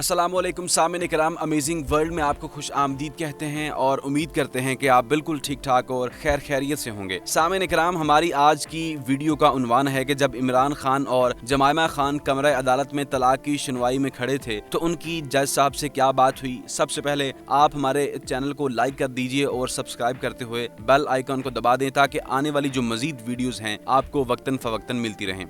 अस्सलामुअलैकुम सामिन इकराम, amazing world में आपको खुश आमदीद कहते हैं और उम्मीद करते हैं कि आप बिल्कुल ठीक ठाक और खैर खैरियत से होंगे। सामिन इकराम, हमारी आज की वीडियो का उन्वान है कि जब इमरान खान और जमाइमा खान कमरा अदालत में तलाक की सुनवाई में खड़े थे तो उनकी जज साहब से क्या बात हुई। सबसे पहले आप हमारे चैनल को लाइक कर दीजिए और सब्सक्राइब करते हुए बेल आइकन को दबा दें ताकि आने वाली जो मजीद वीडियोस हैं आपको वक्तन फवक्तन मिलती रहें।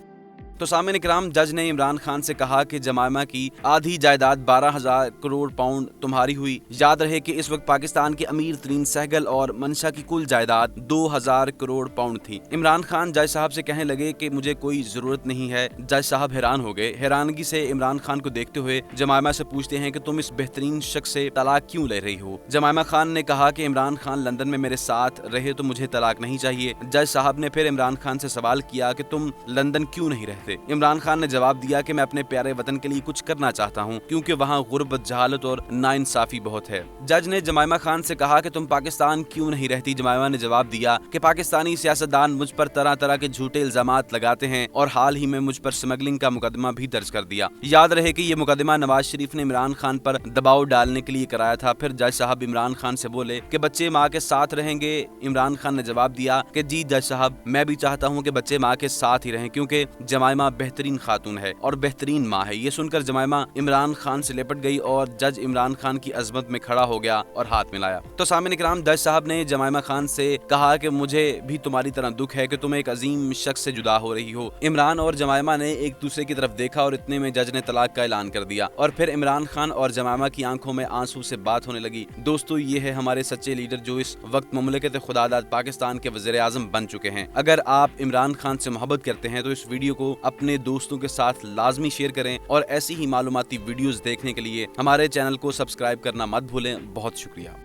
तो सामने इकराम, जज ने इमरान खान से कहा कि जमाइमा की आधी जायदाद 12,000 करोड़ पाउंड तुम्हारी हुई। याद रहे कि इस वक्त पाकिस्तान के अमीर तरीन सहगल और मंशा की कुल जायदाद 2,000 करोड़ पाउंड थी। इमरान खान जज साहब से कहने लगे कि मुझे कोई जरूरत नहीं है। जज साहब हैरान हो गए। हैरानगी से इमरान खान को देखते हुए जमाइमा से पूछते हैं कि तुम इस बेहतरीन शख्स से तलाक क्यों ले रही हो। जमाइमा खान ने कहा कि इमरान खान लंदन में मेरे साथ रहे तो मुझे तलाक नहीं चाहिए। जज साहब ने फिर इमरान खान से सवाल किया कि तुम लंदन क्यों नहीं रहते। इमरान खान ने जवाब दिया कि मैं अपने प्यारे वतन के लिए कुछ करना चाहता हूं क्योंकि वहां गुर्बत, जहालत और नाइंसाफी बहुत है। जज ने जमाइमा खान से कहा कि तुम पाकिस्तान क्यों नहीं रहती। जमाइमा ने जवाब दिया कि पाकिस्तानी सियासतदान मुझ पर तरह तरह के झूठे इल्जामात लगाते हैं और हाल ही में मुझ पर स्मगलिंग का मुकदमा भी दर्ज कर दिया। याद रहे कि ये मुकदमा नवाज शरीफ ने इमरान खान पर दबाव डालने के लिए कराया था। फिर जज साहब इमरान खान से बोले कि बच्चे माँ के साथ रहेंगे। इमरान खान ने जवाब दिया कि जी जज साहब, मैं भी चाहता हूँ कि बच्चे माँ के साथ ही रहें क्योंकि जमाइमा बेहतरीन खातून है और बेहतरीन माँ है। ये सुनकर जमाइमा इमरान खान से लिपट गई और जज इमरान खान की अजमत में खड़ा हो गया और हाथ मिलाया। तो सामने इकराम, जज साहब ने जमाइमा खान से कहा कि मुझे भी तुम्हारी तरह दुख है कि तुम एक अजीम शख्स से जुदा हो रही हो। इमरान और जमाइमा ने एक दूसरे की तरफ देखा और इतने में जज ने तलाक का ऐलान कर दिया और फिर इमरान खान और जमाइमा की आंखों में आंसू से बात होने लगी। दोस्तों, ये है हमारे सच्चे लीडर जो इस वक्त मुमलिकत खुदादाद पाकिस्तान के वज़ीर आज़म बन चुके हैं। अगर आप इमरान खान से मोहब्बत करते हैं तो इस वीडियो को अपने दोस्तों के साथ लाजमी शेयर करें और ऐसी ही मालूमाती वीडियोस देखने के लिए हमारे चैनल को सब्सक्राइब करना मत भूलें। बहुत शुक्रिया।